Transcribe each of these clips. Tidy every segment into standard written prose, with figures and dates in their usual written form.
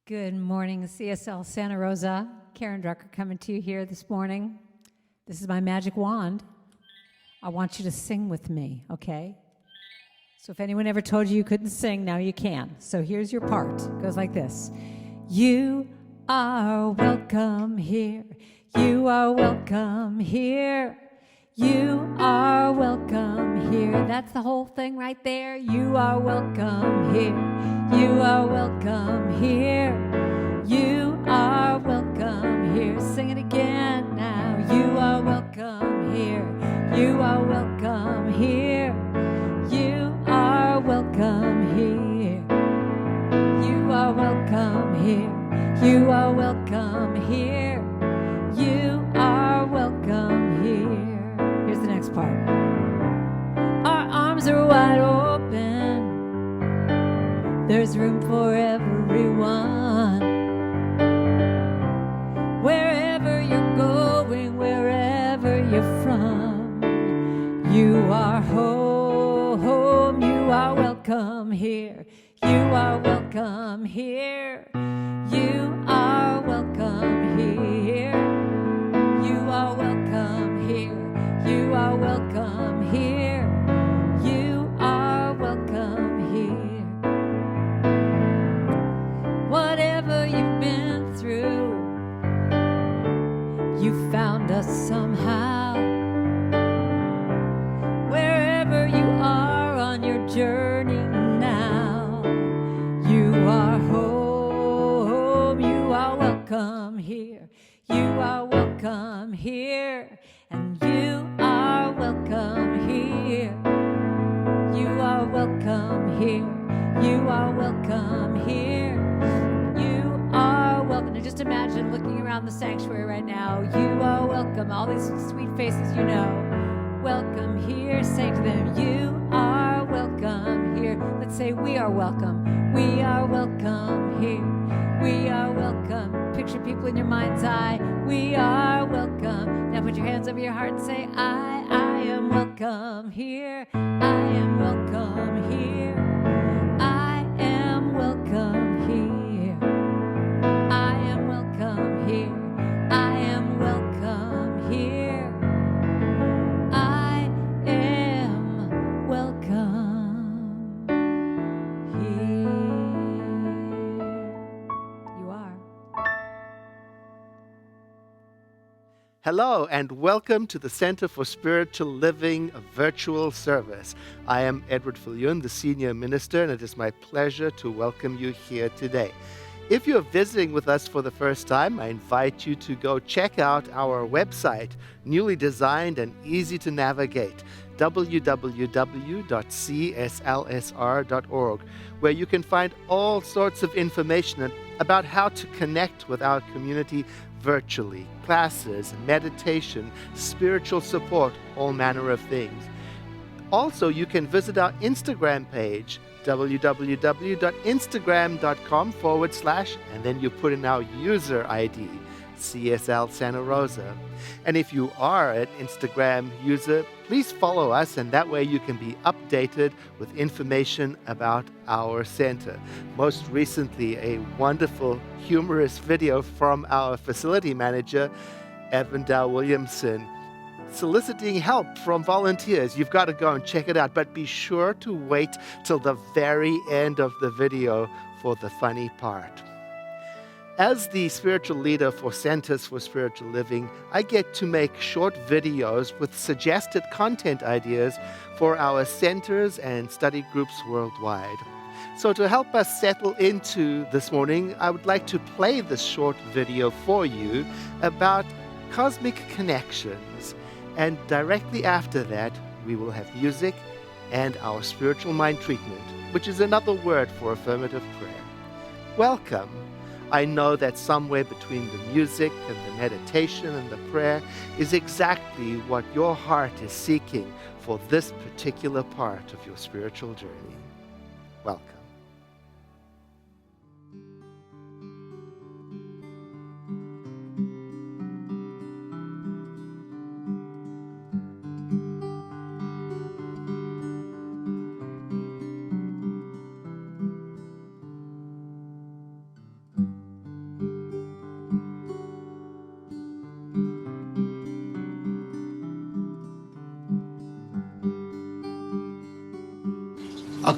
Good morning, CSL Santa Rosa. Karen Drucker coming to you here this morning. This is my magic wand. I want you to sing with me, okay? So if anyone ever told you you couldn't sing, now you can. So here's your part. It goes like this. You are welcome here. You are welcome here. You are welcome here. That's the whole thing right there. You are welcome here. You are welcome here. You are welcome here. Sing it again now. You are welcome here. You are welcome here. You are welcome here. You are welcome here. You are welcome here. You are welcome here. Here's the next part. Our arms are wide open. There's room for everyone. Wherever you're going, wherever you're from, you are home. You are welcome here. You are welcome here. You are welcome here. You are welcome here. You are welcome here. You are welcome here. Whatever you've been through, you found us somehow. Wherever you are on your journey now, you are home. You are welcome here. You are welcome here. And you are welcome here. You are welcome here. You are welcome here. You are welcome. Now just imagine looking around the sanctuary right now. You are welcome. All these sweet faces you know. Welcome here. Say to them, you are welcome here. Let's say we are welcome. We are welcome here. We are welcome. Picture people in your mind's eye. We are welcome. Now put your hands over your heart and say, I am welcome here. I am welcome here. I am welcome here. I am welcome here. I am welcome here. I am welcome here. You are. Hello and welcome to the Center for Spiritual Living, a virtual service. I am Edward Fillion, the Senior Minister, and it is my pleasure to welcome you here today. If you're visiting with us for the first time, I invite you to go check out our website, newly designed and easy to navigate, www.cslsr.org, where you can find all sorts of information about how to connect with our community virtually, classes, meditation, spiritual support, all manner of things. Also, you can visit our Instagram page, www.instagram.com/ and then you put in our user ID, CSL Santa Rosa. And if you are an Instagram user, please follow us, and that way you can be updated with information about our center. Most recently, a wonderful, humorous video from our facility manager, Evan Dow Williamson, soliciting help from volunteers. You've got to go and check it out, but be sure to wait till the very end of the video for the funny part. As the spiritual leader for Centers for Spiritual Living, I get to make short videos with suggested content ideas for our centers and study groups worldwide. So to help us settle into this morning, I would like to play this short video for you about cosmic connections. And directly after that, we will have music and our spiritual mind treatment, which is another word for affirmative prayer. Welcome. I know that somewhere between the music and the meditation and the prayer is exactly what your heart is seeking for this particular part of your spiritual journey. Welcome.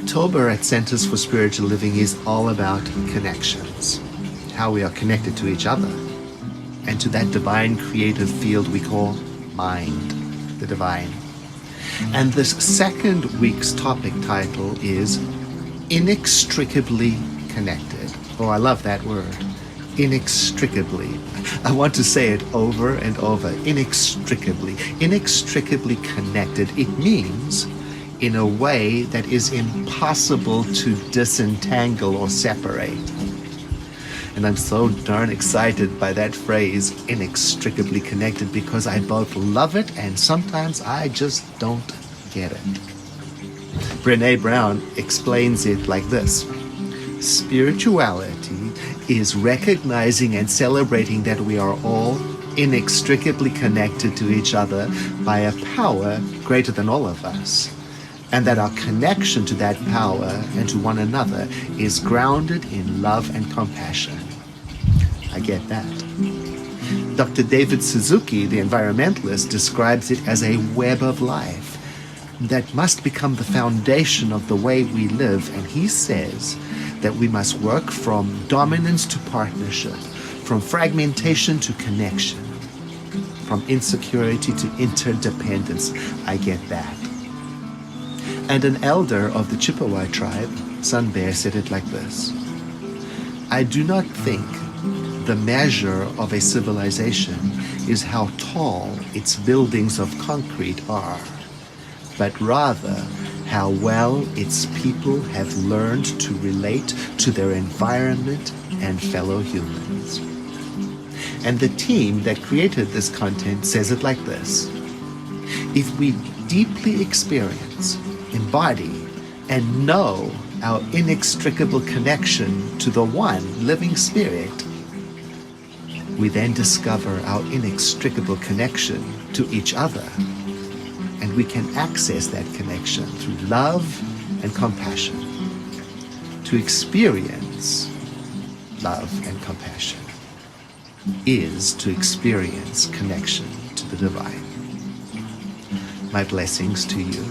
October at Centers for Spiritual Living is all about connections, how we are connected to each other, and to that divine creative field we call mind, the divine. And this second week's topic title is Inextricably Connected. Oh, I love that word. Inextricably. I want to say it over and over. Inextricably. Inextricably connected. It means in a way that is impossible to disentangle or separate. And I'm so darn excited by that phrase, inextricably connected, because I both love it and sometimes I just don't get it. Brené Brown explains it like this. Spirituality is recognizing and celebrating that we are all inextricably connected to each other by a power greater than all of us, and that our connection to that power and to one another is grounded in love and compassion. I get that. Dr. David Suzuki, the environmentalist, describes it as a web of life that must become the foundation of the way we live, and he says that we must work from dominance to partnership, from fragmentation to connection, from insecurity to interdependence. I get that. And an elder of the Chippewa tribe, Sun Bear, said it like this. I do not think the measure of a civilization is how tall its buildings of concrete are, but rather how well its people have learned to relate to their environment and fellow humans. And the team that created this content says it like this. If we deeply experience, embody, and know our inextricable connection to the one living spirit, we then discover our inextricable connection to each other, and we can access that connection through love and compassion. To experience love and compassion is to experience connection to the divine. My blessings to you.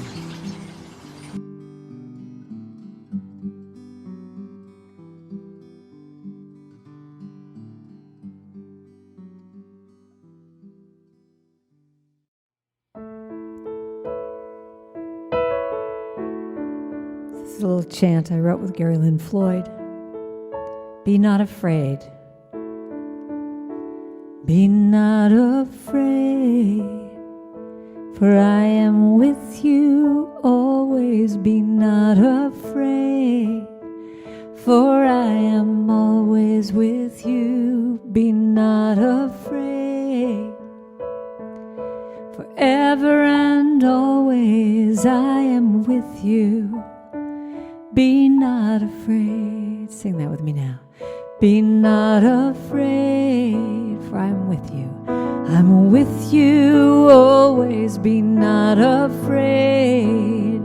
This is a little chant I wrote with Gary Lynn Floyd. Be not afraid. Be not afraid, for I am with you always. Be not afraid, for I am always with you. Be not afraid, forever and always I am with you. Be not afraid. Sing that with me now. Be not afraid, for I'm with you. I'm with you always. Be not afraid,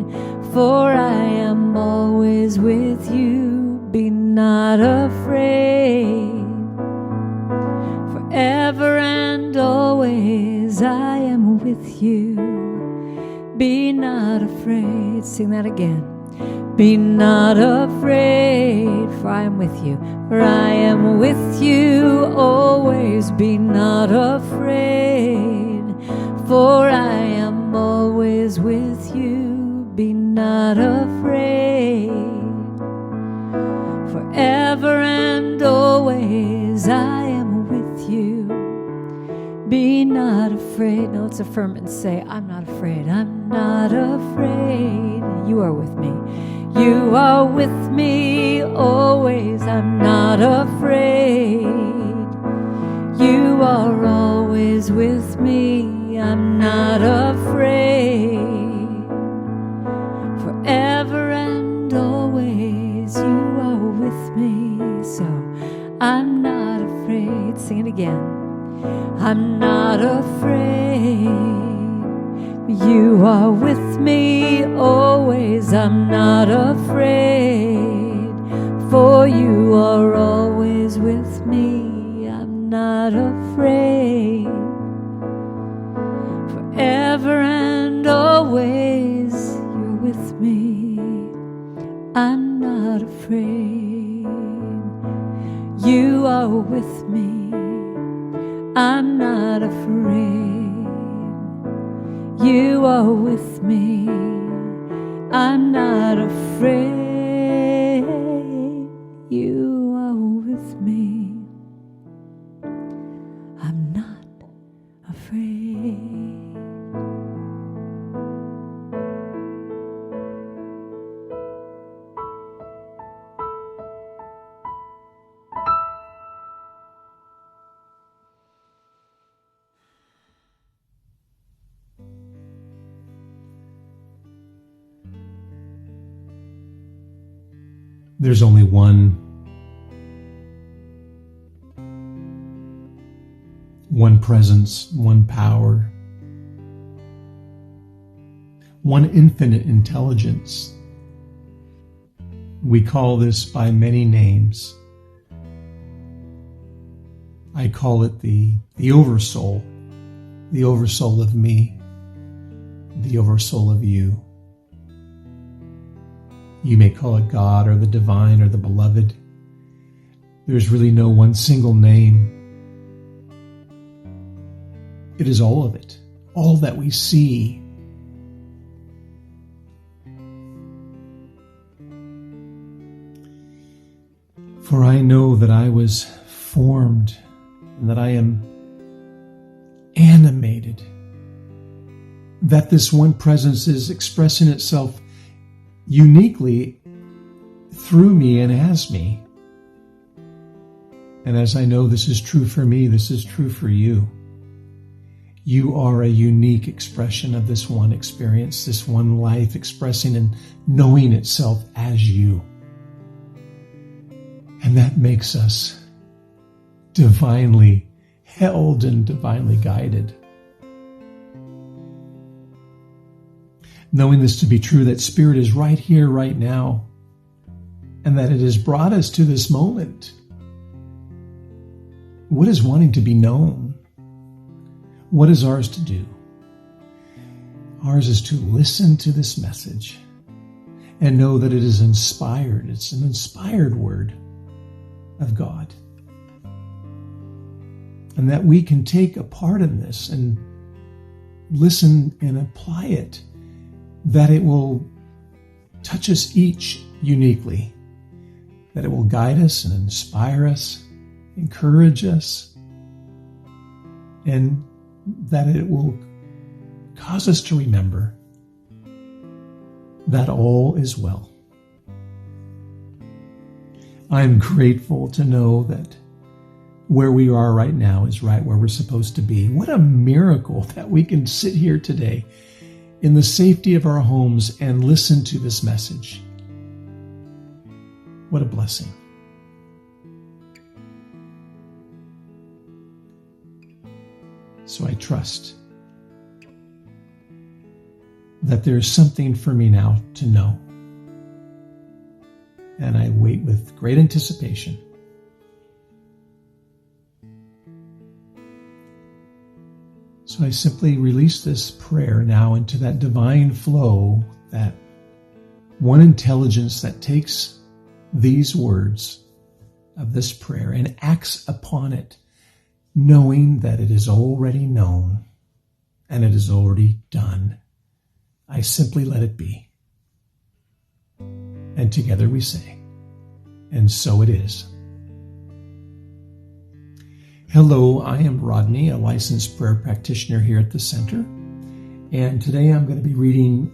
for I am always with you. Be not afraid, forever and always I am with you. Be not afraid. Sing that again. Be not afraid, for I am with you. For I am with you always. Be not afraid, for I am always with you. Be not afraid, forever and always I am with you. Be not afraid. Now let's affirm it and say, I'm not afraid. I'm not afraid. You are with me. You are with me always. I'm not afraid. You are always with me. I'm not afraid. Forever and always you are with me. So I'm not afraid. Sing it again. I'm not afraid. You are with me always. I'm not afraid, for you are always with me. I'm not afraid, forever and always you're with me. afraid. You are with me, I'm not afraid. You are with me, I'm not afraid. You are with me, I'm not afraid. There's only one presence, one power, one infinite intelligence. We call this by many names. I call it the oversoul of me, the oversoul of you. You may call it God or the divine or the beloved. There's really no one single name. It is all of it, all that we see. For I know that I was formed and that I am animated, that this one presence is expressing itself uniquely through me and as me. And as I know this is true for me, this is true for you. You are a unique expression of this one experience, this one life expressing and knowing itself as you. And that makes us divinely held and divinely guided. Knowing this to be true, that Spirit is right here, right now, and that it has brought us to this moment. What is wanting to be known? What is ours to do? Ours is to listen to this message and know that it is inspired. It's an inspired word of God. And that we can take a part in this and listen and apply it, that it will touch us each uniquely, that it will guide us and inspire us, encourage us, and that it will cause us to remember that all is well. I'm grateful to know that where we are right now is right where we're supposed to be. What a miracle that we can sit here today in the safety of our homes and listen to this message. What a blessing. So I trust that there's something for me now to know. And I wait with great anticipation. So I simply release this prayer now into that divine flow, that one intelligence that takes these words of this prayer and acts upon it, knowing that it is already known and it is already done. I simply let it be. And together we say, and so it is. Hello, I am Rodney, a licensed prayer practitioner here at the center. And today I'm going to be reading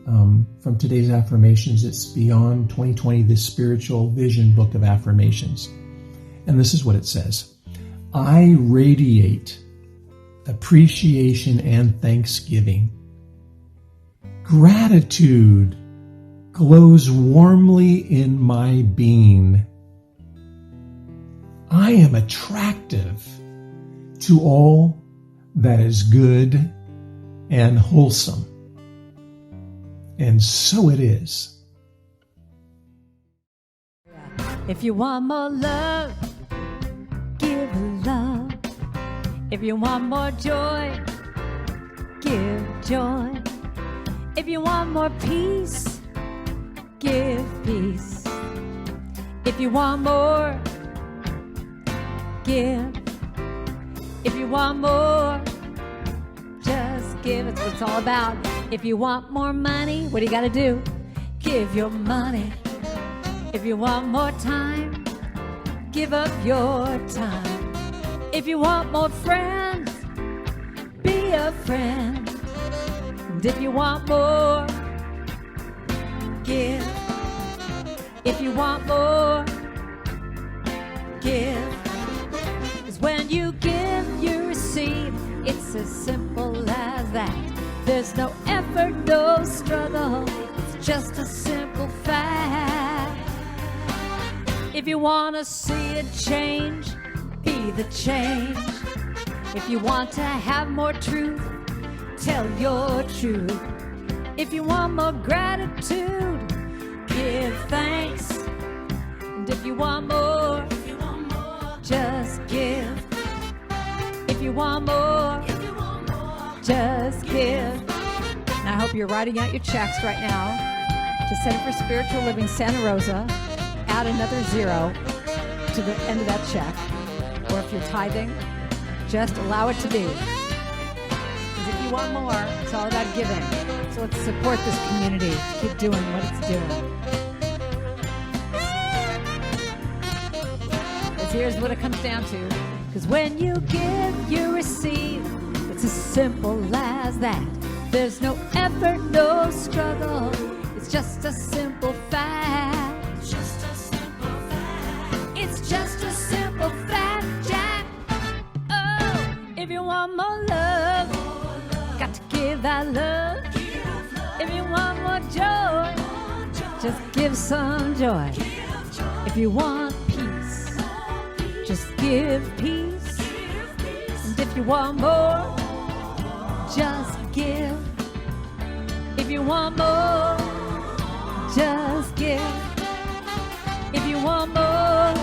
from today's affirmations. It's Beyond 2020, the Spiritual Vision Book of Affirmations. And this is what it says. I radiate appreciation and thanksgiving. Gratitude glows warmly in my being. I am attractive to all that is good and wholesome. And so it is. If you want more love, give love. If you want more joy, give joy. If you want more peace, give peace. If you want more, give. If you want more, just give. It's what it's all about. If you want more money, what do you got to do? Give your money. If you want more time, give up your time. If you want more friends, be a friend. And if you want more, give. If you want more, give. 'Cause when you give, you receive. It's as simple as that. There's no effort, no struggle. It's just a simple fact. If you want to see a change, be the change. If you want to have more truth, tell your truth. If you want more gratitude, give thanks. And if you want more, just give. If you want more, just give. And I hope you're writing out your checks right now to Center for Spiritual Living Santa Rosa. Add another 0 to the end of that check. Or if you're tithing, just allow it to be. Because if you want more, it's all about giving. So let's support this community to keep doing what it's doing. Because here's what it comes down to. Because when you give, you receive. It's as simple as that. There's no effort, no struggle. It's just a simple fact. It's just a simple fact, Jack. Oh, if you want more love, got to give that love. If you want more joy, just give some joy. If you want peace, just give peace. And if you want more, just give. If you want more, just give. If you want more,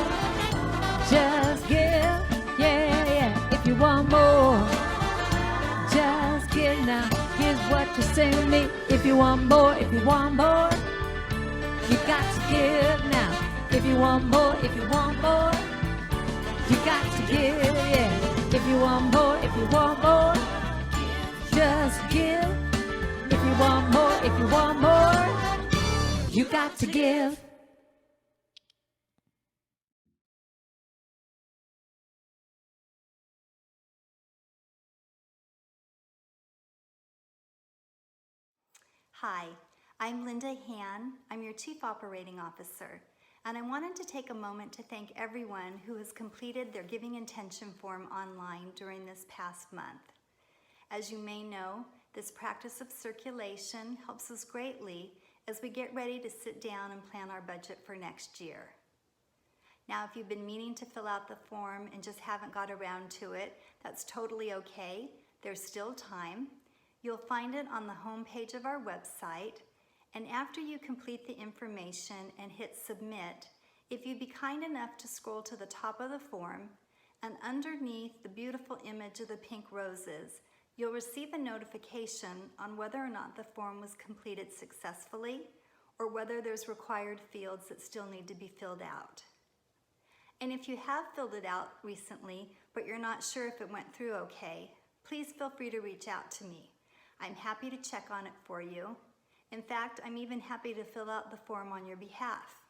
just give. Yeah, yeah. If you want more, just give now. Here's what you're saying to me. If you want more, you got to give now. If you want more, you got to give, yeah. If you want more, just give. If you want more, you got to give. Hi, I'm Linda Han. I'm your Chief Operating Officer, and I wanted to take a moment to thank everyone who has completed their Giving Intention form online during this past month. As you may know, this practice of circulation helps us greatly as we get ready to sit down and plan our budget for next year. Now, if you've been meaning to fill out the form and just haven't got around to it, that's totally okay. There's still time. You'll find it on the home page of our website, and after you complete the information and hit submit, if you'd be kind enough to scroll to the top of the form, and underneath the beautiful image of the pink roses, you'll receive a notification on whether or not the form was completed successfully or whether there's required fields that still need to be filled out. And if you have filled it out recently, but you're not sure if it went through okay, please feel free to reach out to me. I'm happy to check on it for you. In fact, I'm even happy to fill out the form on your behalf.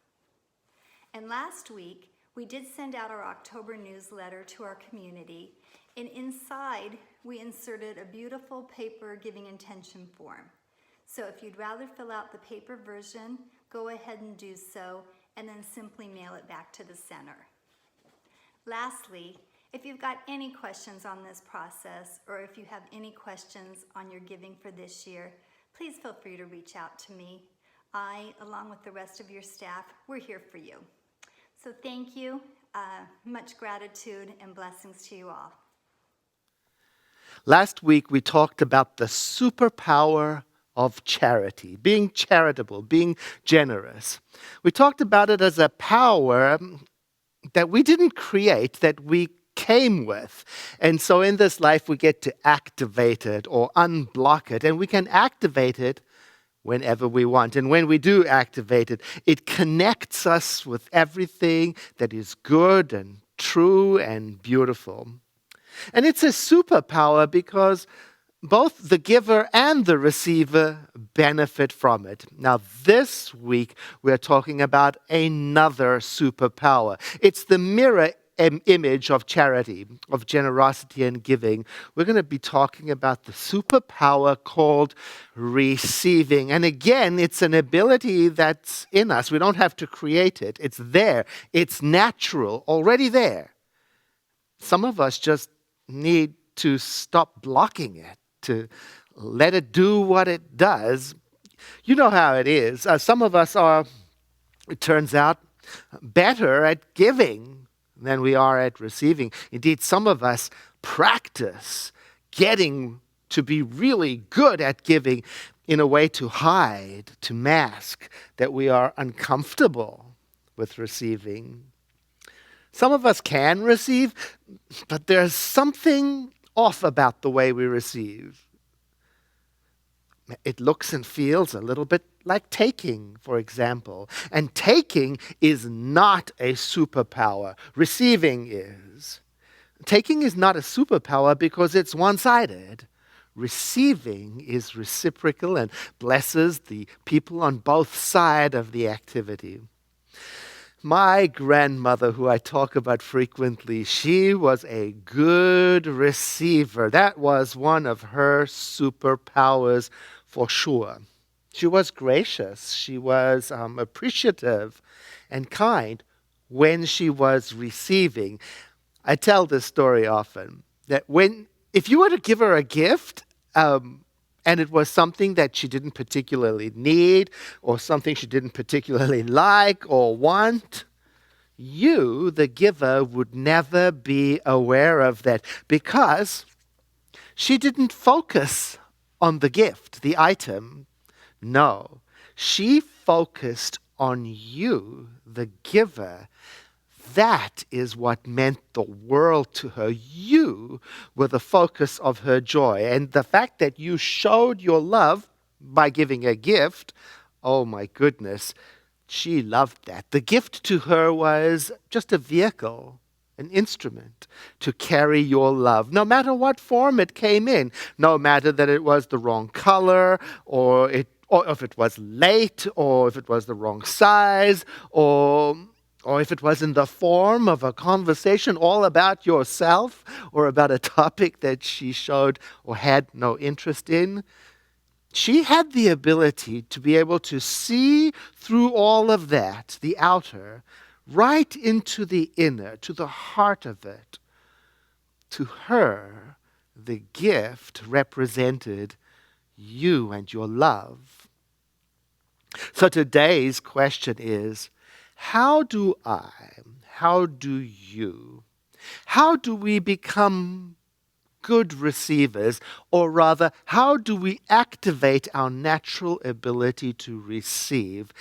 And last week, we did send out our October newsletter to our community, and inside, we inserted a beautiful paper giving intention form. So if you'd rather fill out the paper version, go ahead and do so, and then simply mail it back to the center. Lastly, if you've got any questions on this process, or if you have any questions on your giving for this year, please feel free to reach out to me. I, along with the rest of your staff, we're here for you. So thank you, much gratitude and blessings to you all. Last week we talked about the superpower of charity, being charitable, being generous. We talked about it as a power that we didn't create, that we came with. And so in this life we get to activate it or unblock it, and we can activate it whenever we want. And when we do activate it, it connects us with everything that is good and true and beautiful. And it's a superpower because both the giver and the receiver benefit from it. Now, this week, we're talking about another superpower. It's the mirror image of charity, of generosity and giving. We're going to be talking about the superpower called receiving. And again, it's an ability that's in us. We don't have to create it. It's there. It's natural, already there. Some of us just need to stop blocking it, to let it do what it does. You know how it is. Some of us are, it turns out, better at giving than we are at receiving. Indeed, some of us practice getting to be really good at giving in a way to hide, to mask that we are uncomfortable with receiving. Some of us can receive, but there's something off about the way we receive. It looks and feels a little bit like taking, for example. And taking is not a superpower. Receiving is. Taking is not a superpower because it's one-sided. Receiving is reciprocal and blesses the people on both sides of the activity. My grandmother, who I talk about frequently, she was a good receiver. That was one of her superpowers for sure. She was gracious. She was appreciative and kind when she was receiving. I tell this story often, that if you were to give her a gift, and it was something that she didn't particularly need or something she didn't particularly like or want, you, the giver, would never be aware of that because she didn't focus on the gift, the item. No, she focused on you, the giver. That is what meant the world to her. You were the focus of her joy. And the fact that you showed your love by giving a gift, oh my goodness, she loved that. The gift to her was just a vehicle, an instrument to carry your love, no matter what form it came in, no matter that it was the wrong color or if it was late or if it was the wrong size or if it was in the form of a conversation all about yourself or about a topic that she showed or had no interest in. She had the ability to be able to see through all of that, the outer, right into the inner, to the heart of it. To her, the gift represented you and your love. So today's question is, how do we become good receivers? Or rather, how do we activate our natural ability to receive?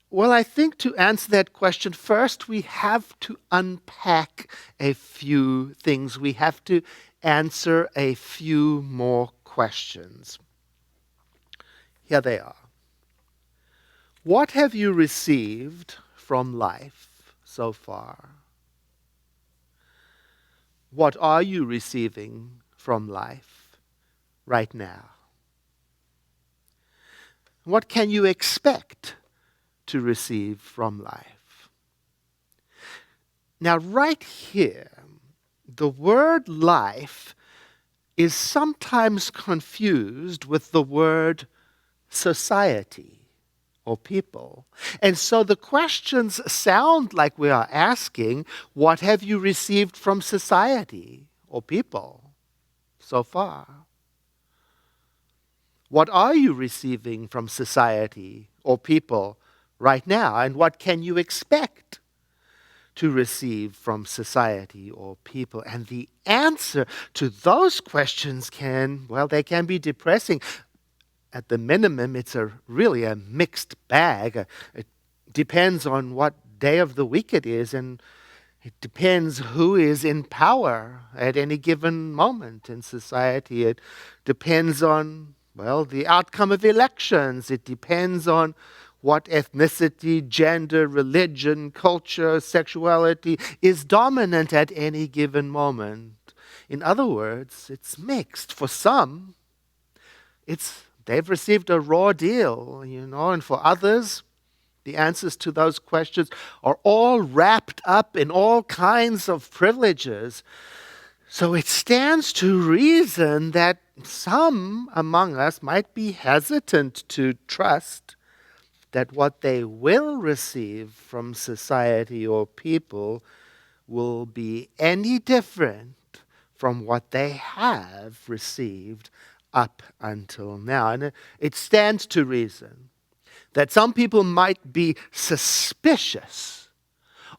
Well, I think to answer that question, first we have to unpack a few things. We have to answer a few more questions. Here they are. What have you received from life so far? What are you receiving from life right now? What can you expect to receive from life? Now, right here, the word life is sometimes confused with the word society or people. And so the questions sound like we are asking, what have you received from society or people so far? What are you receiving from society or people right now? And what can you expect to receive from society or people? And the answer to those questions can be depressing. At the minimum, it's really a mixed bag. It depends on what day of the week it is, and it depends who is in power at any given moment in society. It depends on, well, the outcome of elections. It depends on what ethnicity, gender, religion, culture, sexuality is dominant at any given moment. In other words, it's mixed. For some, they've received a raw deal, and for others, the answers to those questions are all wrapped up in all kinds of privileges. So it stands to reason that some among us might be hesitant to trust that what they will receive from society or people will be any different from what they have received up until now. And it stands to reason that some people might be suspicious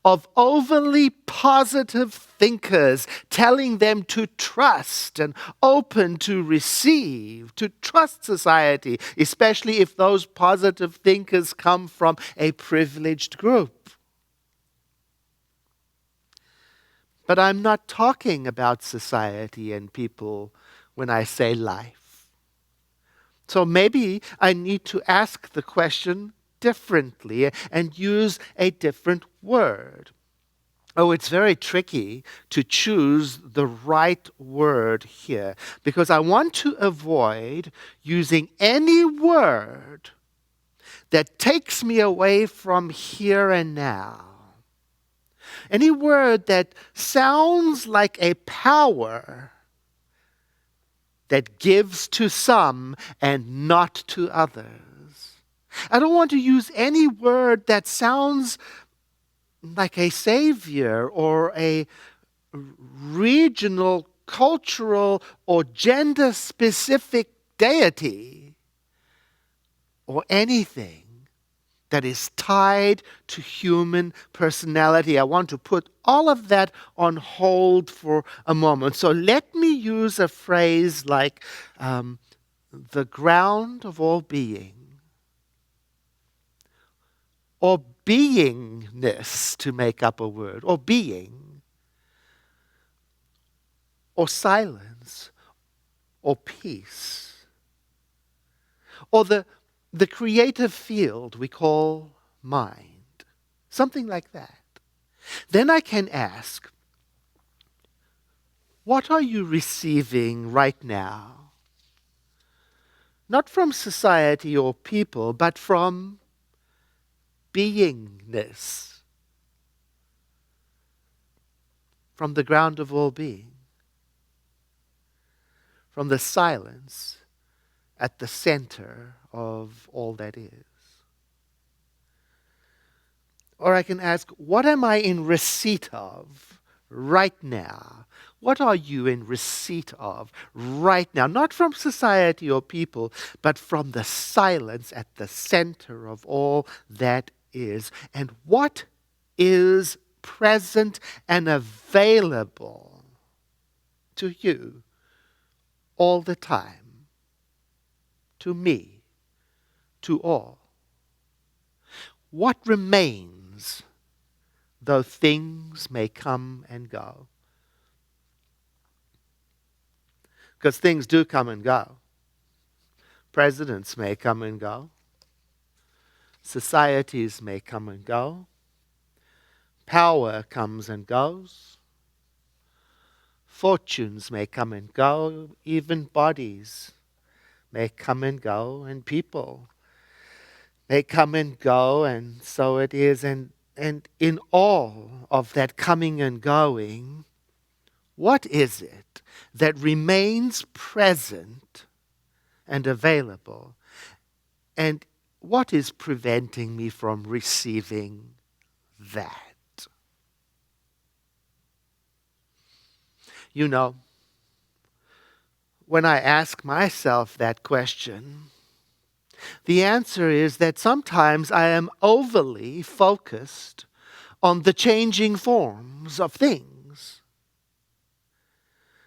of overly positive thinkers telling them to trust and open to receive, to trust society, especially if those positive thinkers come from a privileged group. But I'm not talking about society and people when I say life. So maybe I need to ask the question differently and use a different word. Oh, it's very tricky to choose the right word here because I want to avoid using any word that takes me away from here and now. Any word that sounds like a power that gives to some and not to others. I don't want to use any word that sounds like a savior or a regional, cultural, or gender-specific deity or anything that is tied to human personality. I want to put all of that on hold for a moment. So let me use a phrase like the ground of all being, or beingness, to make up a word, or being, or silence, or peace, or the creative field we call mind, something like that. Then I can ask, what are you receiving right now? Not from society or people, but from beingness, from the ground of all being, from the silence at the center of all that is. Or I can ask, what am I in receipt of right now? What are you in receipt of right now? Not from society or people, but from the silence at the center of all that is. And what is present and available to you all the time, to me, to all? What remains, though things may come and go? Because things do come and go. Presidents may come and go. Societies may come and go. Power comes and goes. Fortunes may come and go. Even bodies may come and go. And people may come and go. And so it is. And in all of that coming and going, what is it that remains present and available? And what is preventing me from receiving that? You know, when I ask myself that question, the answer is that sometimes I am overly focused on the changing forms of things,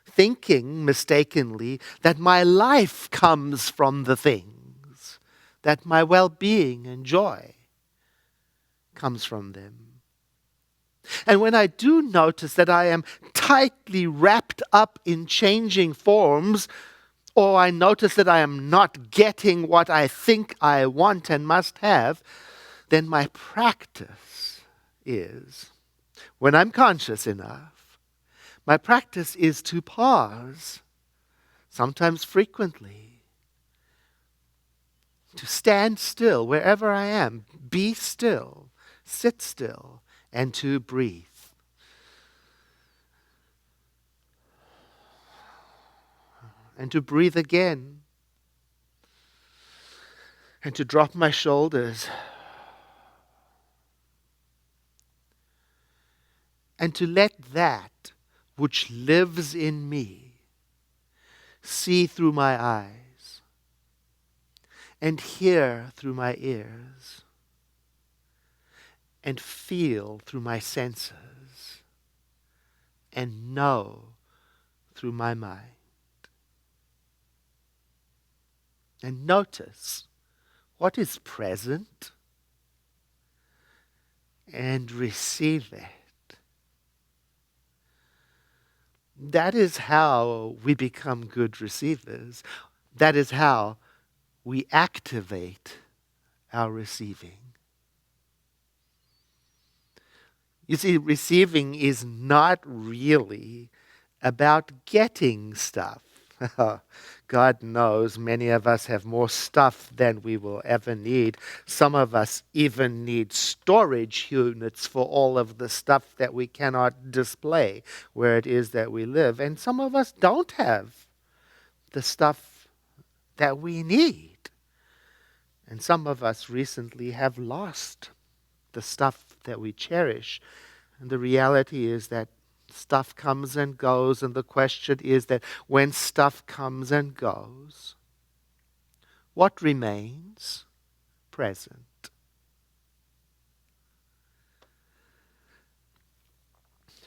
thinking mistakenly that my life comes from the things, that my well-being and joy comes from them. And when I do notice that I am tightly wrapped up in changing forms, or I notice that I am not getting what I think I want and must have, then my practice is, when I'm conscious enough, my practice is to pause, sometimes frequently, to stand still wherever I am, be still, sit still, and to breathe. And to breathe again, and to drop my shoulders, and to let that which lives in me see through my eyes and hear through my ears and feel through my senses and know through my mind. And notice what is present and receive it. That is how we become good receivers. That is how we activate our receiving. You see, receiving is not really about getting stuff. God knows many of us have more stuff than we will ever need. Some of us even need storage units for all of the stuff that we cannot display where it is that we live. And some of us don't have the stuff that we need. And some of us recently have lost the stuff that we cherish. And the reality is that stuff comes and goes, and the question is that when stuff comes and goes, what remains? Present.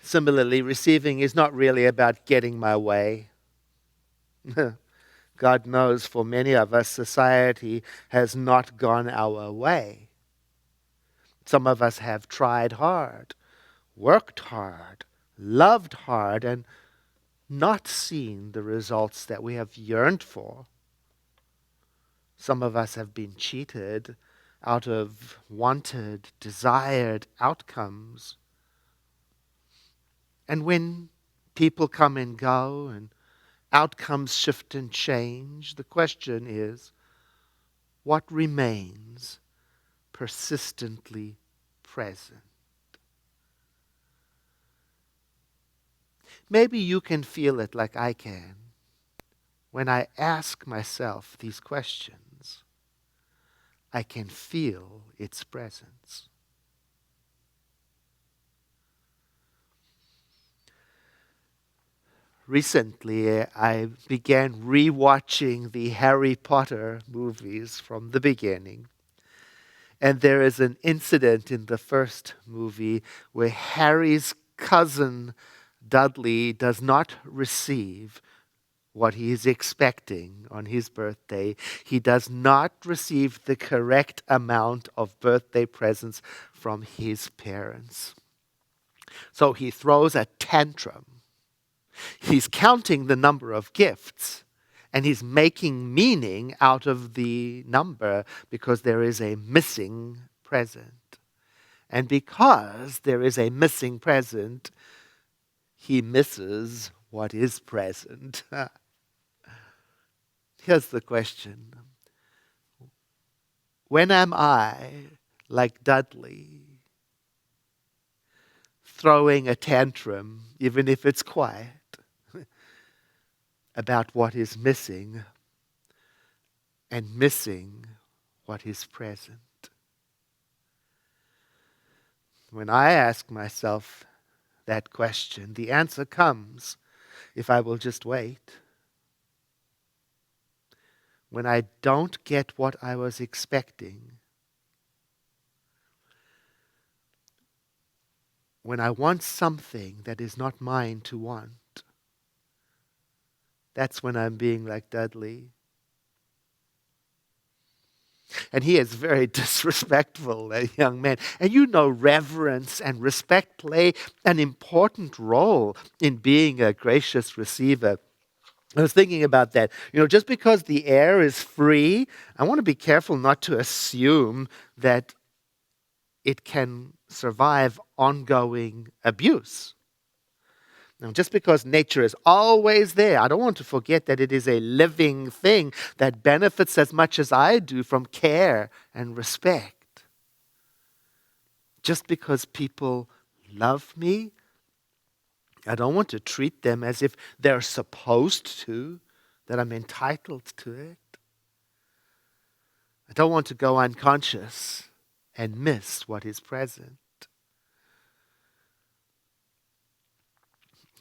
Similarly, receiving is not really about getting my way. God knows for many of us, society has not gone our way. Some of us have tried hard, worked hard, loved hard, and not seen the results that we have yearned for. Some of us have been cheated out of wanted, desired outcomes. And when people come and go and outcomes shift and change, the question is, what remains persistently present? Maybe you can feel it like I can when I ask myself these questions. I can feel its presence. Recently, I began rewatching the Harry Potter movies from the beginning. And there is an incident in the first movie where Harry's cousin Dudley does not receive what he is expecting on his birthday. He does not receive the correct amount of birthday presents from his parents. So he throws a tantrum. He's counting the number of gifts, and he's making meaning out of the number because there is a missing present. And because there is a missing present, he misses what is present. Here's the question. When am I, like Dudley, throwing a tantrum, even if it's quiet, about what is missing and missing what is present? When I ask myself that question, the answer comes if I will just wait. When I don't get what I was expecting, when I want something that is not mine to want, that's when I'm being like Dudley. And he is very disrespectful, that young man. And you know, reverence and respect play an important role in being a gracious receiver. I was thinking about that. Just because the air is free, I want to be careful not to assume that it can survive ongoing abuse. Now, just because nature is always there, I don't want to forget that it is a living thing that benefits as much as I do from care and respect. Just because people love me, I don't want to treat them as if they're supposed to, that I'm entitled to it. I don't want to go unconscious and miss what is present.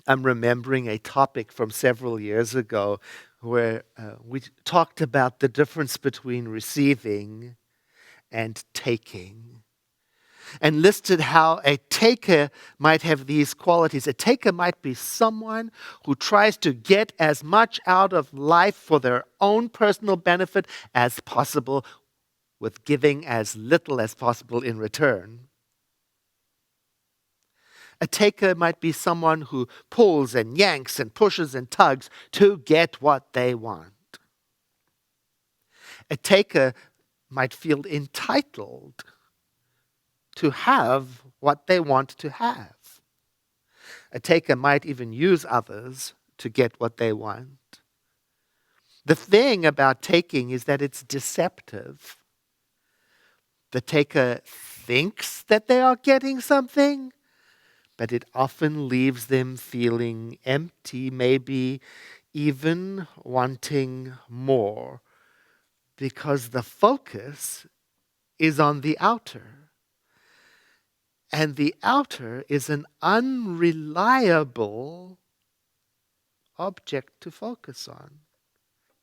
I'm remembering a topic from several years ago where we talked about the difference between receiving and taking, and listed how a taker might have these qualities. A taker might be someone who tries to get as much out of life for their own personal benefit as possible, with giving as little as possible in return. A taker might be someone who pulls and yanks and pushes and tugs to get what they want. A taker might feel entitled to have what they want to have. A taker might even use others to get what they want. The thing about taking is that it's deceptive. The taker thinks that they are getting something, but it often leaves them feeling empty, maybe even wanting more, because the focus is on the outer. And the outer is an unreliable object to focus on.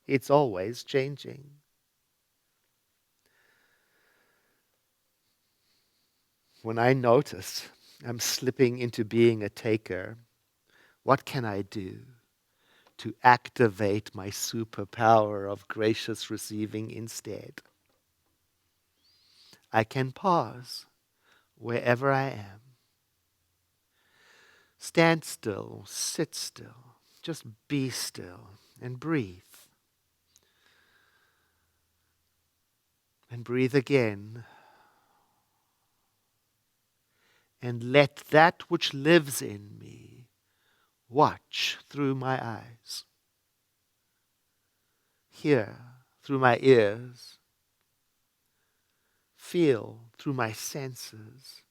It's always changing. When I notice I'm slipping into being a taker, what can I do to activate my superpower of gracious receiving instead? I can pause wherever I am. Stand still, sit still, just be still and breathe. And breathe again. And let that which lives in me watch through my eyes, hear through my ears, feel through my senses.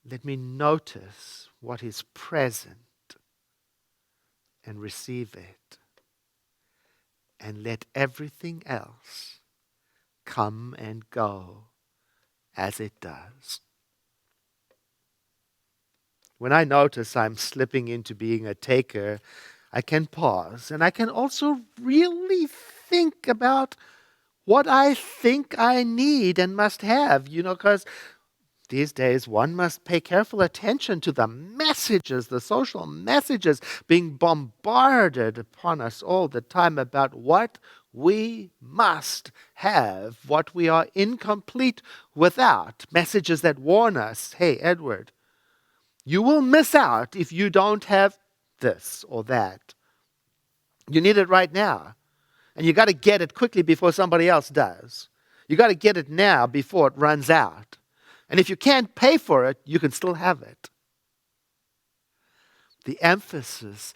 Let me notice what is present and receive it. And let everything else come and go as it does. When I notice I'm slipping into being a taker, I can pause, and I can also really think about what I think I need and must have, because these days one must pay careful attention to the messages, the social messages being bombarded upon us all the time about what we must have, what we are incomplete without. Messages that warn us, hey, Edward, you will miss out if you don't have this or that. You need it right now. And you got to get it quickly before somebody else does. You got to get it now before it runs out. And if you can't pay for it, you can still have it. The emphasis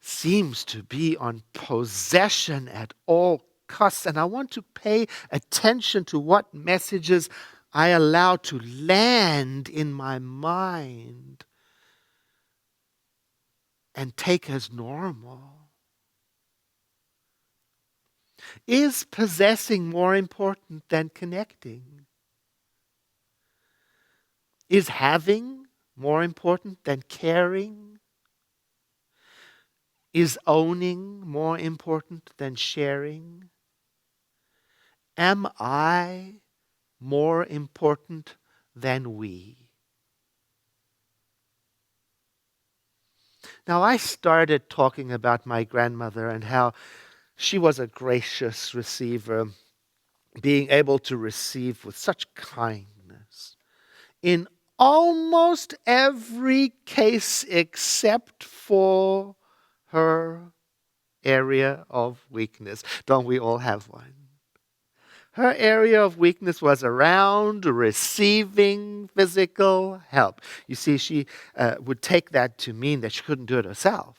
seems to be on possession at all costs. And I want to pay attention to what messages I allow to land in my mind and take as normal. Is possessing more important than connecting? Is having more important than caring? Is owning more important than sharing? Am I more important than we? Now, I started talking about my grandmother and how she was a gracious receiver, being able to receive with such kindness in almost every case except for her area of weakness. Don't we all have one? Her area of weakness was around receiving physical help. You see, she would take that to mean that she couldn't do it herself.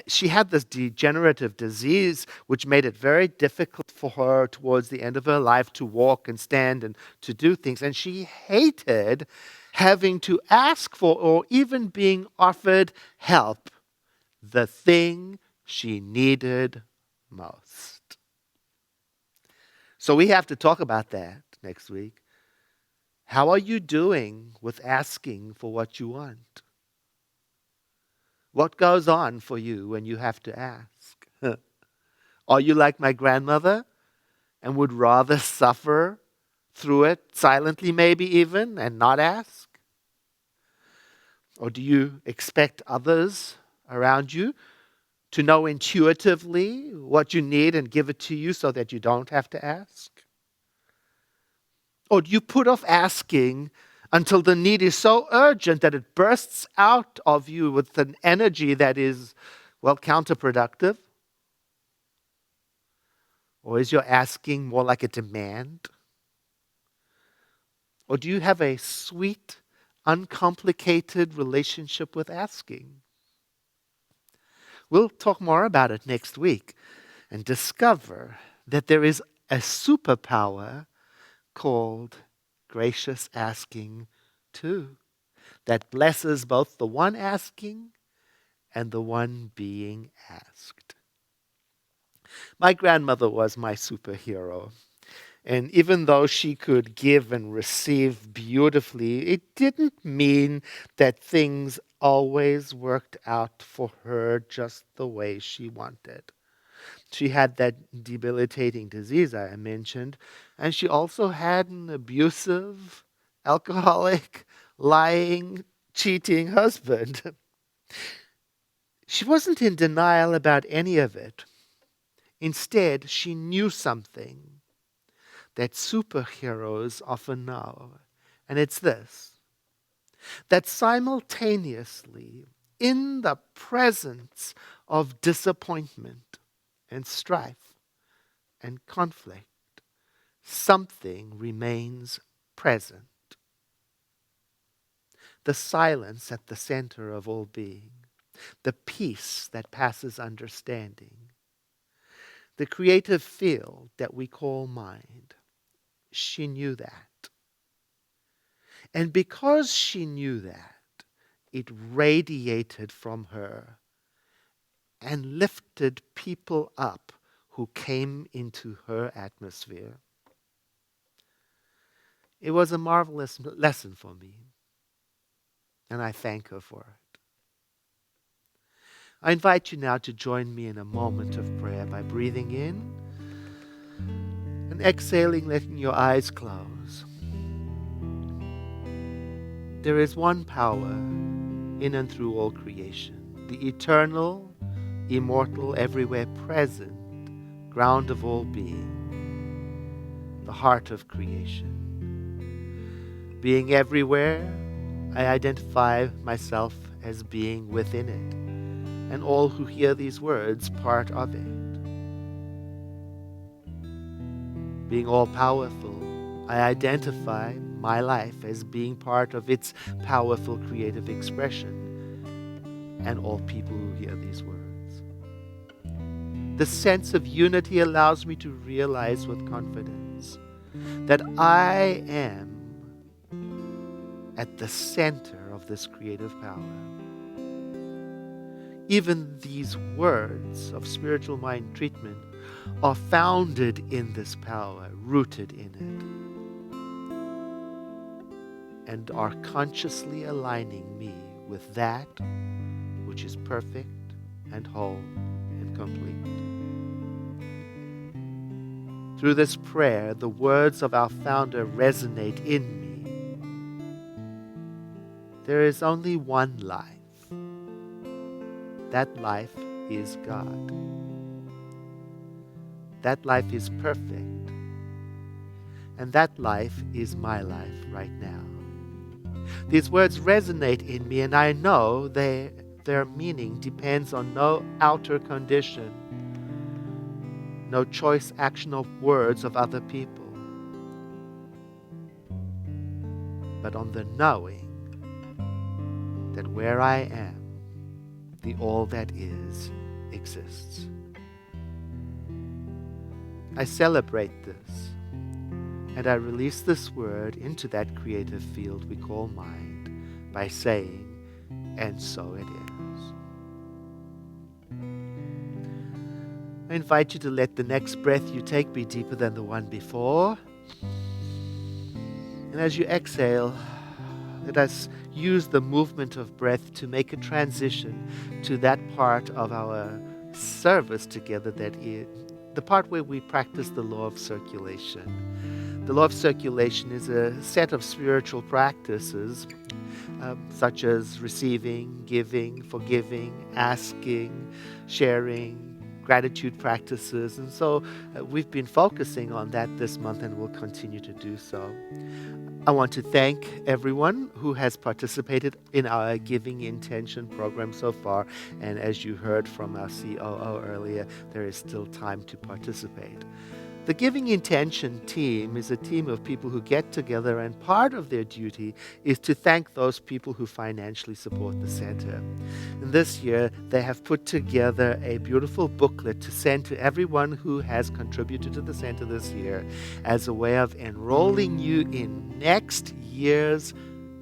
She had this degenerative disease which made it very difficult for her towards the end of her life to walk and stand and to do things. And she hated having to ask for or even being offered help, the thing she needed most. So we have to talk about that next week. How are you doing with asking for what you want? What goes on for you when you have to ask? Are you like my grandmother and would rather suffer through it silently, maybe even, and not ask? Or do you expect others around you to know intuitively what you need and give it to you so that you don't have to ask? Or do you put off asking until the need is so urgent that it bursts out of you with an energy that is, well, counterproductive? Or is your asking more like a demand? Or do you have a sweet, uncomplicated relationship with asking? We'll talk more about it next week and discover that there is a superpower called gracious asking too, that blesses both the one asking and the one being asked. My grandmother was my superhero. And even though she could give and receive beautifully, it didn't mean that things always worked out for her just the way she wanted. She had that debilitating disease I mentioned, and she also had an abusive, alcoholic, lying, cheating husband. She wasn't in denial about any of it. Instead, she knew something that superheroes often know, and it's this: that simultaneously, in the presence of disappointment and strife and conflict, something remains present. The silence at the center of all being, the peace that passes understanding, the creative field that we call mind. She knew that. And because she knew that, it radiated from her and lifted people up who came into her atmosphere. It was a marvelous lesson for me, and I thank her for it. I invite you now to join me in a moment of prayer by breathing in and exhaling, letting your eyes close. There is one power in and through all creation, the eternal, immortal, everywhere present ground of all being, the heart of creation. Being everywhere, I identify myself as being within it, and all who hear these words part of it. Being all-powerful, I identify my life as being part of its powerful creative expression, and all people who hear these words. The sense of unity allows me to realize with confidence that I am at the center of this creative power. Even these words of spiritual mind treatment are founded in this power, rooted in it, and are consciously aligning me with that which is perfect and whole and complete. Through this prayer, the words of our founder resonate in me. There is only one life. That life is God. That life is perfect. And that life is my life right now. These words resonate in me, and I know they their meaning depends on no outer condition, no choice action of words of other people, but on the knowing that where I am, the all that is exists. I celebrate this, and I release this word into that creative field we call mind by saying, and so it is. I invite you to let the next breath you take be deeper than the one before. And as you exhale, let us use the movement of breath to make a transition to that part of our service together that is the part where we practice the law of circulation. The law of circulation is a set of spiritual practices such as receiving, giving, forgiving, asking, sharing, gratitude practices. And so we've been focusing on that this month and will continue to do so. I want to thank everyone who has participated in our Giving Intention program so far. And as you heard from our COO earlier, there is still time to participate. The Giving Intention team is a team of people who get together, and part of their duty is to thank those people who financially support the center. And this year, they have put together a beautiful booklet to send to everyone who has contributed to the center this year as a way of enrolling you in next year's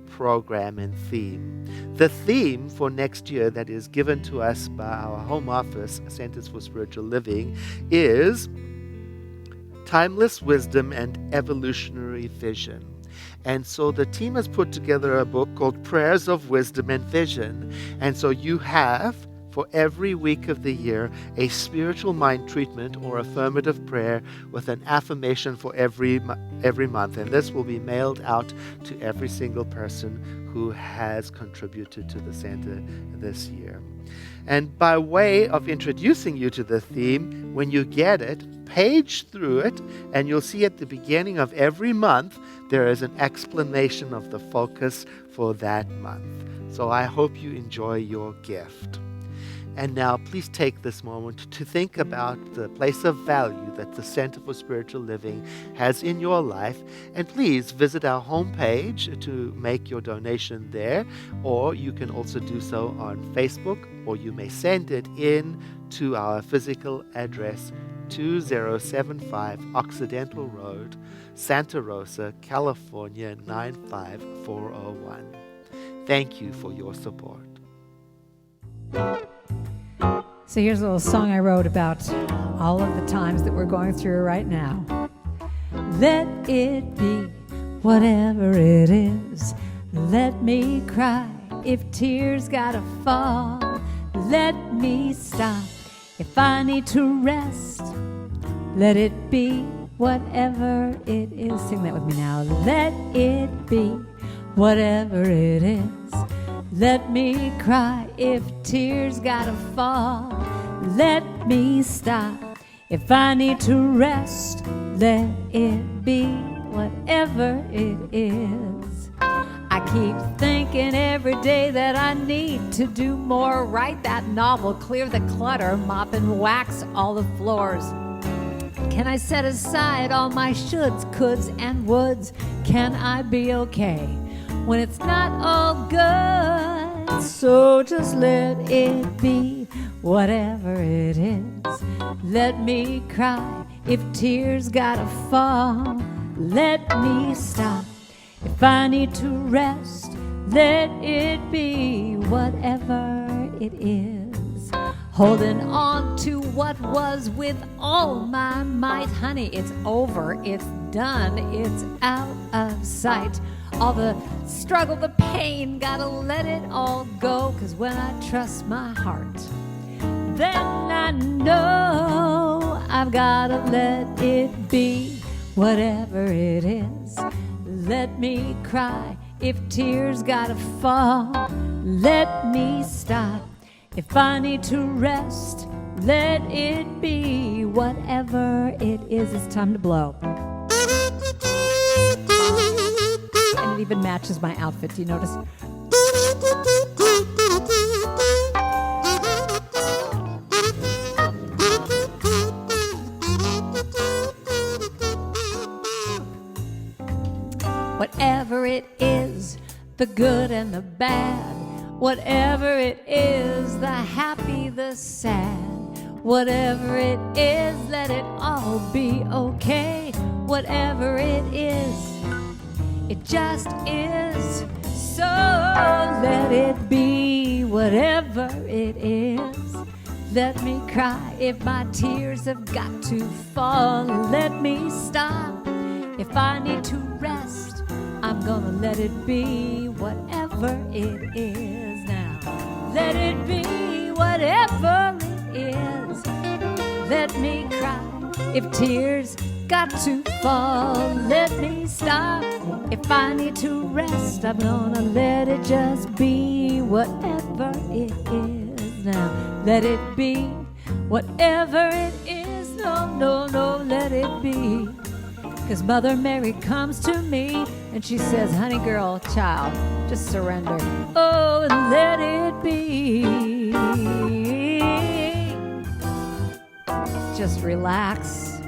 program and theme. The theme for next year that is given to us by our home office, Centers for Spiritual Living, is Timeless Wisdom and Evolutionary Vision. And so the team has put together a book called Prayers of Wisdom and Vision. And so you have, for every week of the year, a spiritual mind treatment or affirmative prayer with an affirmation for every month. And this will be mailed out to every single person who has contributed to the center this year. And by way of introducing you to the theme, when you get it, page through it, and you'll see at the beginning of every month, there is an explanation of the focus for that month. So I hope you enjoy your gift. And now please take this moment to think about the place of value that the Center for Spiritual Living has in your life. And please visit our homepage to make your donation there, or you can also do so on Facebook, or you may send it in to our physical address, 2075 Occidental Road, Santa Rosa, California, 95401. Thank you for your support. So here's a little song I wrote about all of the times that we're going through right now. Let it be whatever it is. Let me cry if tears gotta fall. Let me stop if I need to rest. Let it be whatever it is. Sing that with me now. Let it be whatever it is. Let me cry if tears gotta fall. Let me stop if I need to rest. Let it be whatever it is. I keep thinking every day that I need to do more. Write that novel, clear the clutter, mop and wax all the floors. Can I set aside all my shoulds, coulds, and woulds? Can I be okay when it's not all good? So just let it be whatever it is. Let me cry if tears gotta fall. Let me stop if I need to rest. Let it be whatever it is. Holding on to what was with all my might. Honey, it's over, it's done, it's out of sight. All the struggle, the pain, gotta let it all go. 'Cause when I trust my heart, then I know I've gotta let it be whatever it is. Let me cry if tears gotta fall. Let me stop if I need to rest. Let it be whatever it is. It's time to blow. And it even matches my outfit. Do you notice? the good and the bad, whatever it is, the happy, the sad. Whatever it is, let it all be okay. Whatever it is, it just is. So let it be. Whatever it is, let me cry. If my tears have got to fall, let me stop. If I need to rest, I'm gonna let it be. Whatever it is now, let it be. Whatever it is, let me cry. If tears got to fall, let me stop. If I need to rest, I'm gonna let it just be. Whatever it is now, let it be. Whatever it is, no, let it be. 'Cause Mother Mary comes to me and she says, honey girl, child, just surrender. Oh, and let it be. Just relax,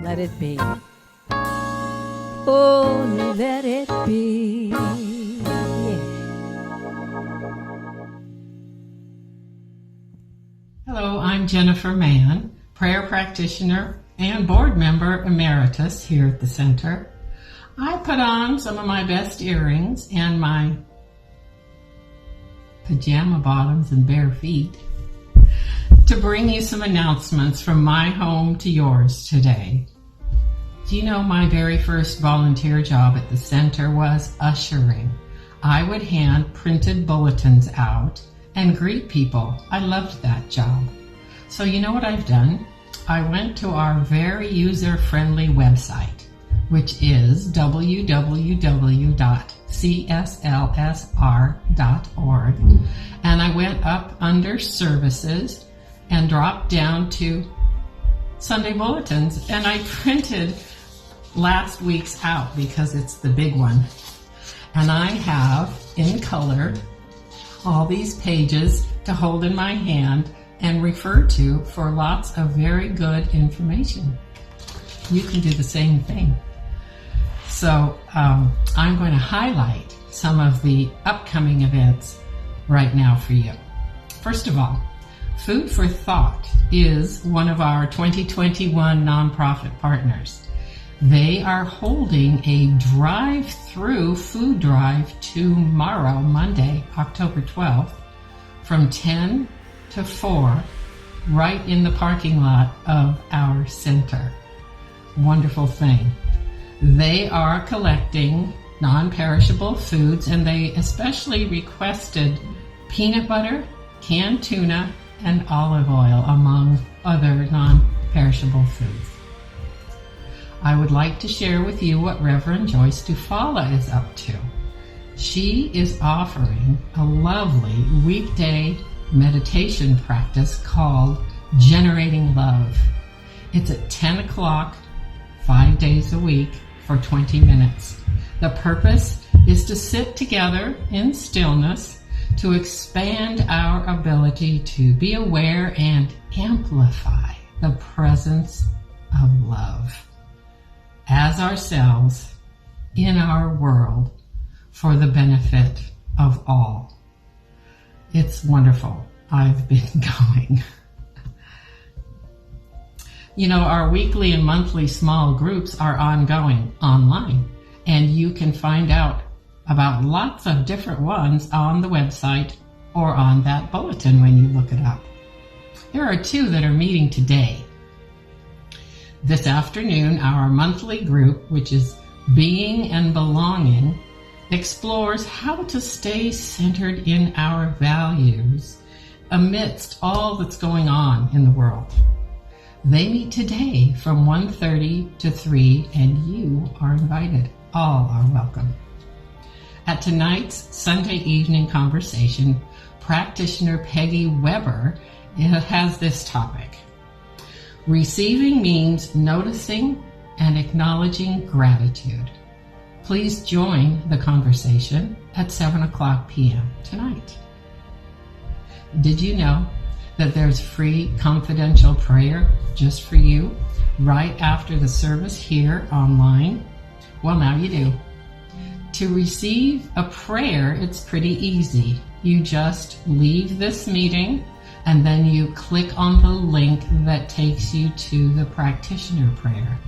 let it be. Oh, let it be. Yeah. Hello, I'm Jennifer Mann, prayer practitioner and board member emeritus here at the center. I put on some of my best earrings and my pajama bottoms and bare feet to bring you some announcements from my home to yours today. Do you know my very first volunteer job at the center was ushering? I would hand printed bulletins out and greet people. I loved that job. So you know what I've done? I went to our very user-friendly website, which is www.cslsr.org, and I went up under services and dropped down to Sunday bulletins, and I printed last week's out because it's the big one. And I have in color all these pages to hold in my hand and refer to for lots of very good information. You can do the same thing. So I'm going to highlight some of the upcoming events right now for you. First of all, Food for Thought is one of our 2021 nonprofit partners. They are holding a drive-through food drive tomorrow, Monday, October 12th, from 10 to 4, right in the parking lot of our center. Wonderful thing. They are collecting non-perishable foods, and they especially requested peanut butter, canned tuna, and olive oil, among other non-perishable foods. I would like to share with you what Reverend Joyce Dufala is up to. She is offering a lovely weekday meditation practice called Generating Love. It's at 10 o'clock, 5 days a week for 20 minutes. The purpose is to sit together in stillness to expand our ability to be aware and amplify the presence of love as ourselves in our world for the benefit of all. It's wonderful. I've been going. You know, our weekly and monthly small groups are ongoing online, and you can find out about lots of different ones on the website or on that bulletin when you look it up. There are 2 that are meeting today. This afternoon, our monthly group, which is Being and Belonging, explores how to stay centered in our values amidst all that's going on in the world. They meet today from 1:30 to 3, and you are invited. All are welcome. At tonight's Sunday evening conversation, practitioner Peggy Weber has this topic. Receiving means noticing and acknowledging gratitude. Please join the conversation at 7 o'clock p.m. tonight. Did you know that there's free confidential prayer just for you right after the service here online? Well, now you do. To receive a prayer, it's pretty easy. You just leave this meeting and then you click on the link that takes you to the practitioner prayer.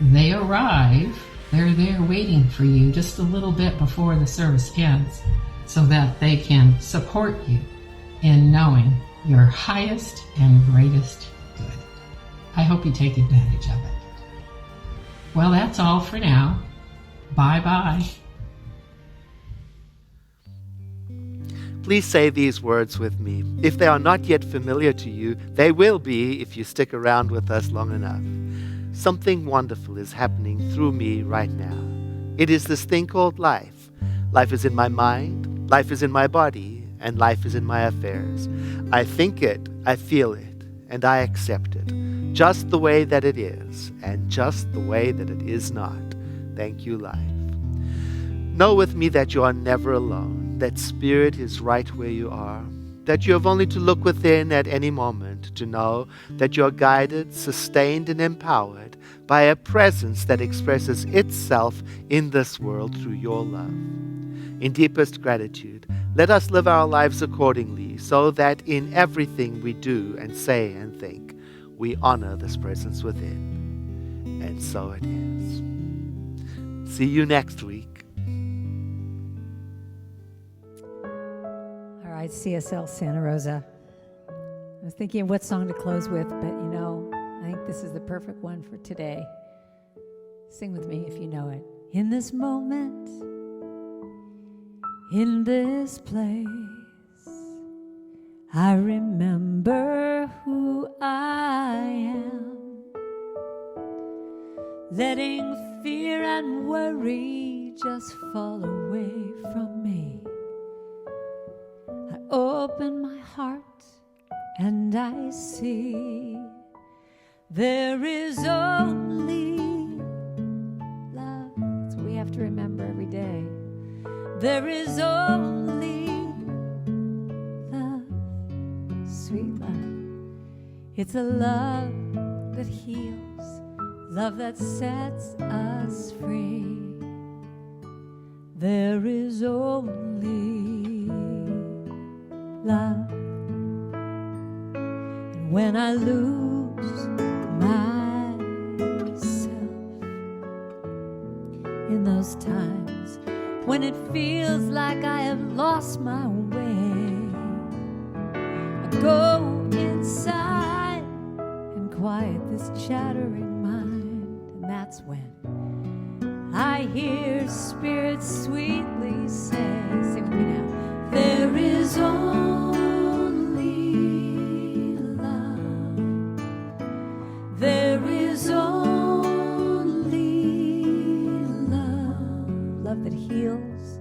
They arrive, they're there waiting for you just a little bit before the service ends so that they can support you in knowing your highest and greatest good. I hope you take advantage of it. Well, that's all for now. Bye-bye. Please say these words with me. If they are not yet familiar to you, they will be if you stick around with us long enough. Something wonderful is happening through me right now. It is this thing called life. Life is in my mind, life is in my body, and life is in my affairs. I think it, I feel it, and I accept it, just the way that it is, and just the way that it is not. Thank you, life. Know with me that you are never alone, that Spirit is right where you are, that you have only to look within at any moment to know that you are guided, sustained, and empowered by a presence that expresses itself in this world through your love. In deepest gratitude, let us live our lives accordingly so that in everything we do and say and think, we honor this presence within. And so it is. See you next week. All right, CSL Santa Rosa. I was thinking of what song to close with, but I think this is the perfect one for today. Sing with me if you know it. In this moment, in this place, I remember who I am. Letting fear and worry just fall away from me. I open my heart and I see there is only love. That's what we have to remember every day. There is only love, sweet love. It's a love that heals, love that sets us free. There is only love. And when I lose myself in those times when it feels like I have lost my way, I go inside and quiet this chattering mind, and that's when I hear Spirit sweetly say, sing with me now, there is only love. There is only love. Love that heals.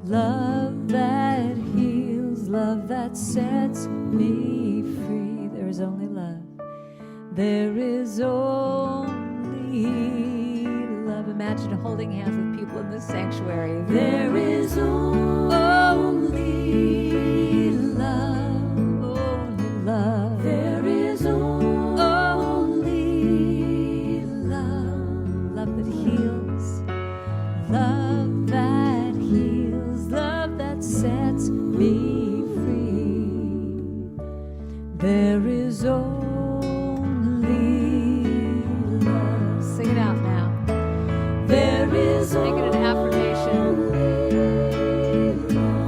Love that heals. Love that sets me free. There is only love. There is only love. Imagine holding hands with people in the sanctuary. There is only love, only love. There is only love, love that heals, love that heals, love that sets me free. There is only love. Sing it out now. There is make it an affirmation.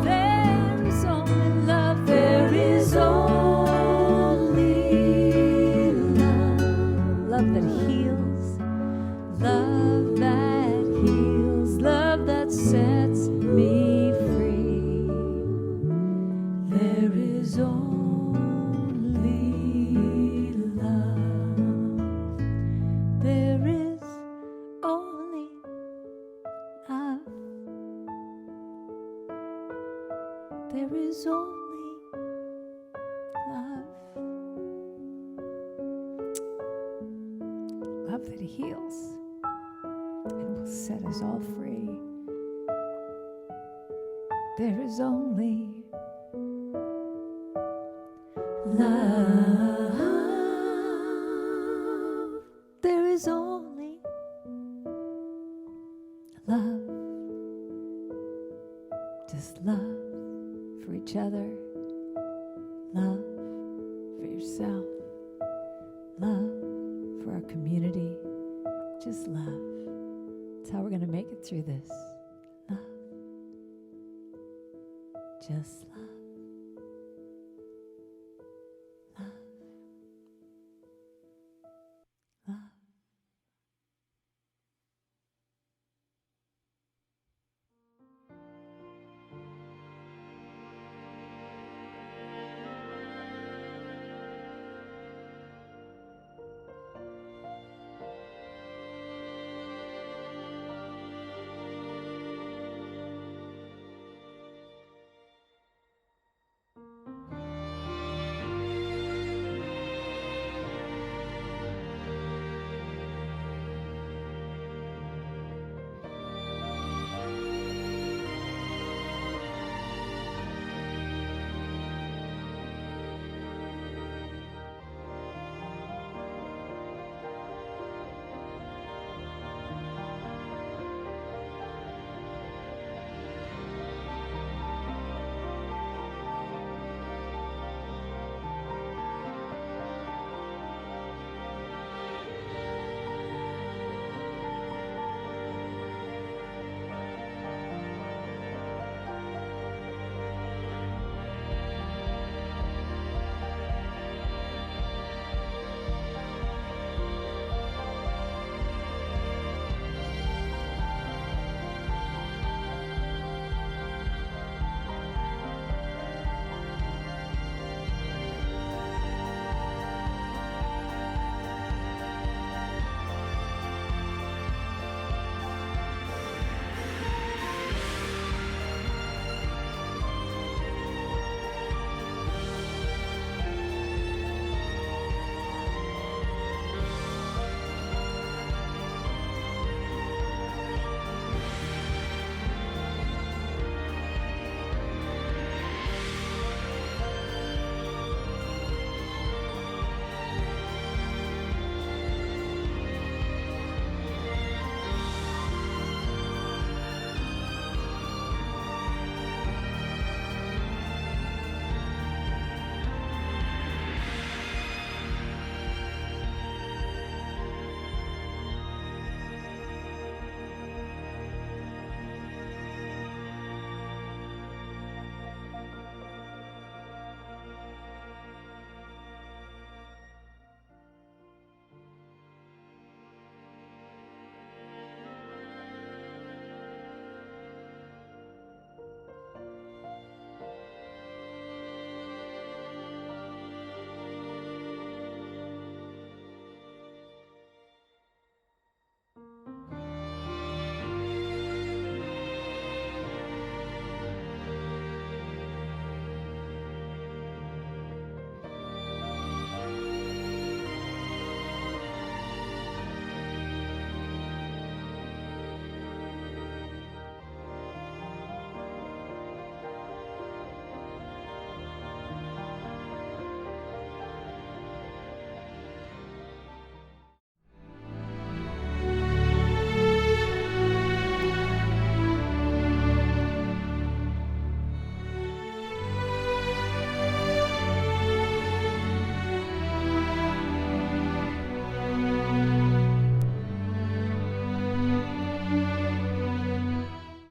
There is only love. There is only love. Love that heals. Love that heals. Love that sets me free. There is only love. There is only love. There is only love. Love that heals and will set us all free. There is only love. There is only love. each other, love for yourself, love for our community. Just love. That's how we're going to make it through this. Love. Just love.